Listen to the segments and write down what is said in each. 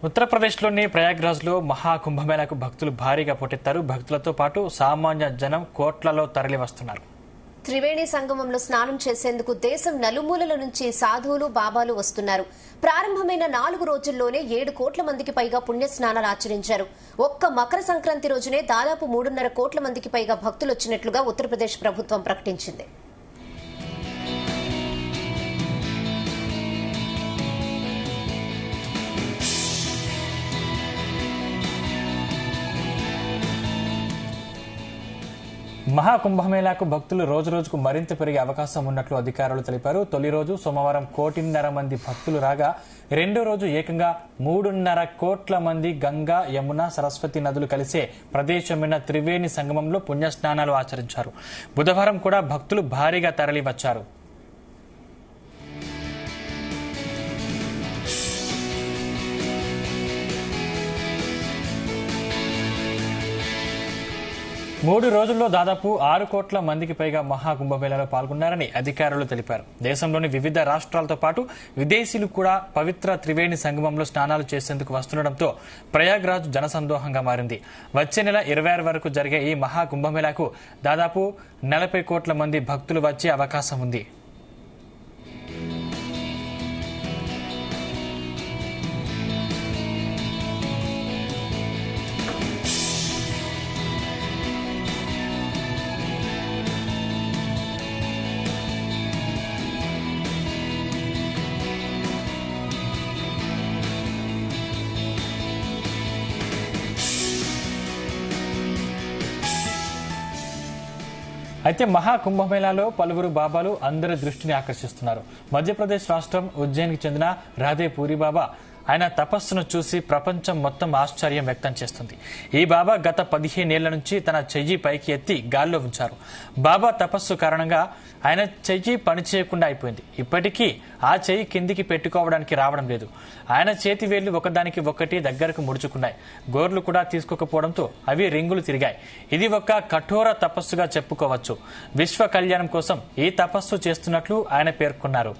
ఉత్తరప్రదేశ్లోని ప్రయాగ్రాజ్లో మహాకుంభమేళాకు భక్తులు భారీగా పోటెత్తారు. భక్తులతో పాటు సామాన్య జనం కోట్లలో తరలి వస్తున్నారు. త్రివేణి సంగమంలో స్నానం చేసేందుకు దేశం నలుమూలల నుంచి సాధువులు బాబాలు వస్తున్నారు. ప్రారంభమైన 4 రోజుల్లోనే 7 కోట్ల మందికి పైగా పుణ్య స్నానాలు ఆచరించారు. ఒక్క మకర సంక్రాంతి రోజునే దాదాపు 3.5 కోట్ల మందికి పైగా భక్తులు వచ్చినట్లుగా ఉత్తరప్రదేశ్ ప్రభుత్వం ప్రకటించింది. మహాకుంభమేళాకు భక్తులు రోజురోజుకు మరింత పెరిగే అవకాశం ఉన్నట్లు అధికారులు తెలిపారు. తొలి రోజు సోమవారం 1.5 కోటి మంది భక్తులు రాగా రెండో రోజు ఏకంగా 3.5 కోట్ల మంది గంగా, యమున, సరస్వతి నదులు కలిసే ప్రదేశమైన త్రివేణి సంగమంలో పుణ్యస్నానాలు ఆచరించారు. బుధవారం కూడా భక్తులు భారీగా తరలి వచ్చారు. మూడు రోజుల్లో దాదాపు 6 కోట్ల మందికి పైగా మహాకుంభమేళాలో పాల్గొన్నారని అధికారులు తెలిపారు. దేశంలోని వివిధ రాష్ట్రాలతో పాటు విదేశీయులు కూడా పవిత్ర త్రివేణి సంగమంలో స్నానాలు చేసేందుకు వస్తుండటంతో ప్రయాగ్రాజ్ జనసందోహంగా మారింది. వచ్చే నెల 26 వరకు జరిగే ఈ మహాకుంభమేళాకు దాదాపు 40 కోట్ల మంది భక్తులు వచ్చే అవకాశం ఉంది. అయితే మహాకుంభమేళాలో పలువురు బాబాలు అందరి దృష్టిని ఆకర్షిస్తున్నారు. మధ్యప్రదేశ్ రాష్ట్రం ఉజ్జయిన్కి చెందిన రాధే పూరి బాబా ఆయన తపస్సును చూసి ప్రపంచం మొత్తం ఆశ్చర్యం వ్యక్తం చేస్తుంది. ఈ బాబా గత 15 ఏళ్ల నుంచి తన చెయ్యి పైకి ఎత్తి గాల్లో ఉంచారు. బాబా తపస్సు కారణంగా ఆయన చెయ్యి పనిచేయకుండా అయిపోయింది. ఇప్పటికీ ఆ చెయ్యి కిందికి పెట్టుకోవడానికి రావడం లేదు. ఆయన చేతి వేళ్లు ఒకదానికి ఒకటి దగ్గరకు ముడుచుకున్నాయి. గోర్లు కూడా తీసుకోకపోవడంతో అవి రింగులు తిరిగాయి. ఇది ఒక కఠోర తపస్సుగా చెప్పుకోవచ్చు. విశ్వ కళ్యాణం కోసం ఈ తపస్సు చేస్తున్నట్లు ఆయన పేర్కొన్నారు.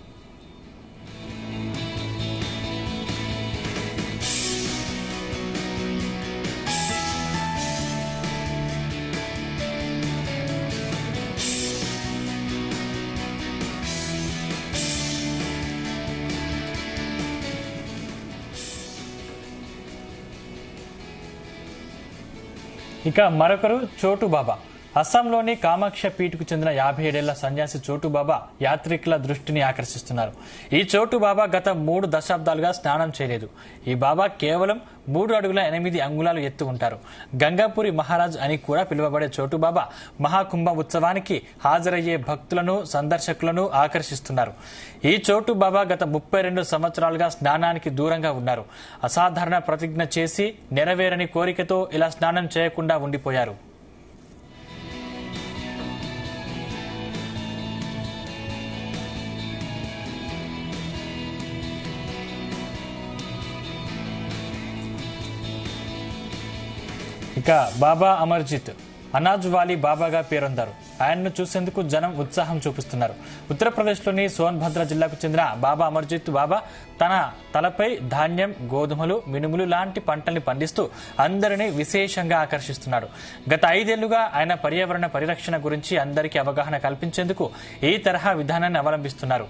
ఇక మరొకరు చోటు బాబా. అస్సాంలోని కామాక్ష పీఠకు చెందిన 57 ఏళ్ల సన్యాసి చోటు బాబా యాత్రికుల దృష్టిని ఆకర్షిస్తున్నారు. ఈ చోటు బాబా గత 3 దశాబ్దాలుగా స్నానం చేయలేదు. ఈ బాబా కేవలం 3 అడుగుల 8 అంగుళాలు ఎత్తు ఉంటారు. గంగాపురి మహారాజ్ అని కూడా పిలువబడే చోటు బాబా మహాకుంభ ఉత్సవానికి హాజరయ్యే భక్తులను, సందర్శకులను ఆకర్షిస్తున్నారు. ఈ చోటు బాబా గత 32 సంవత్సరాలుగా స్నానానికి దూరంగా ఉన్నారు. అసాధారణ ప్రతిజ్ఞ చేసి నెరవేరని కోరికతో ఇలా స్నానం చేయకుండా ఉండిపోయారు. ఇక బాబా అమర్జిత్ అనాజ్వాలి బాబాగా పేరొందారు. ఆయన్ను చూసేందుకు జనం ఉత్సాహం చూపిస్తున్నారు. ఉత్తరప్రదేశ్లోని సోన్భద్ర జిల్లాకు చెందిన బాబా అమర్జిత్ బాబా తన తలపై ధాన్యం, గోధుమలు, మినుములు లాంటి పంటల్ని పండిస్తూ అందరినీ విశేషంగా ఆకర్షిస్తున్నాడు. గత 5 ఏళ్లుగా ఆయన పర్యావరణ పరిరక్షణ గురించి అందరికీ అవగాహన కల్పించేందుకు ఈ తరహా విధానాన్ని అవలంబిస్తున్నారు.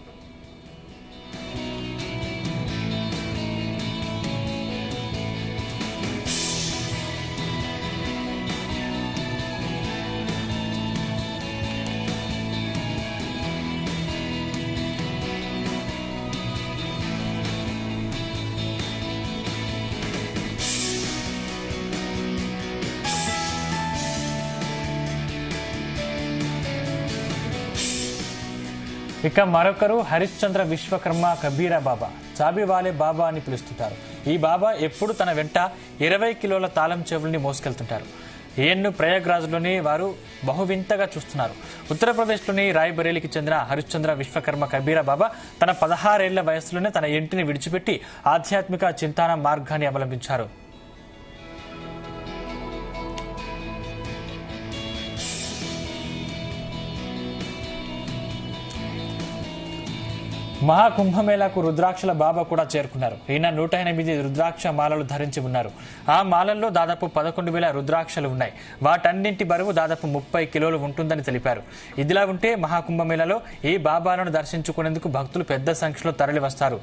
ఇక మరొకరు హరిశ్చంద్ర విశ్వకర్మ కబీరా బాబా, చాబివాలే బాబా అని పిలుస్తుంటారు. ఈ బాబా ఎప్పుడు తన వెంట 20 కిలోల తాళం చెవుల్ని మోసుకెళ్తుంటారు. ఈయన్ను ప్రయాగ్రాజ్లోని వారు బహువింతగా చూస్తున్నారు. ఉత్తరప్రదేశ్లోని రాయ్బరేలీకి చెందిన హరిశ్చంద్ర విశ్వకర్మ కబీరా బాబా తన 16 ఏళ్ల వయసులోనే తన ఇంటిని విడిచిపెట్టి ఆధ్యాత్మిక చింతన మార్గాన్ని అవలంబించారు. మహాకుంభమేళాకు రుద్రాక్షల బాబా కూడా చేరుకున్నారు. ఈయన 108 రుద్రాక్ష మాలలు ధరించి ఉన్నారు. ఆ మాలల్లో దాదాపు 11,000 రుద్రాక్షలు ఉన్నాయి. వాటన్నింటి బరువు దాదాపు 30 కిలోలు ఉంటుందని తెలిపారు. ఇదిలా ఉంటే మహాకుంభమేళాలో ఈ బాబాలను దర్శించుకునేందుకు భక్తులు పెద్ద సంఖ్యలో తరలి వస్తారు.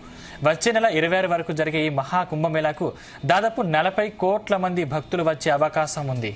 వచ్చే నెల 26 వరకు జరిగే ఈ మహాకుంభమేళాకు దాదాపు 40 కోట్ల మంది భక్తులు వచ్చే అవకాశం ఉంది.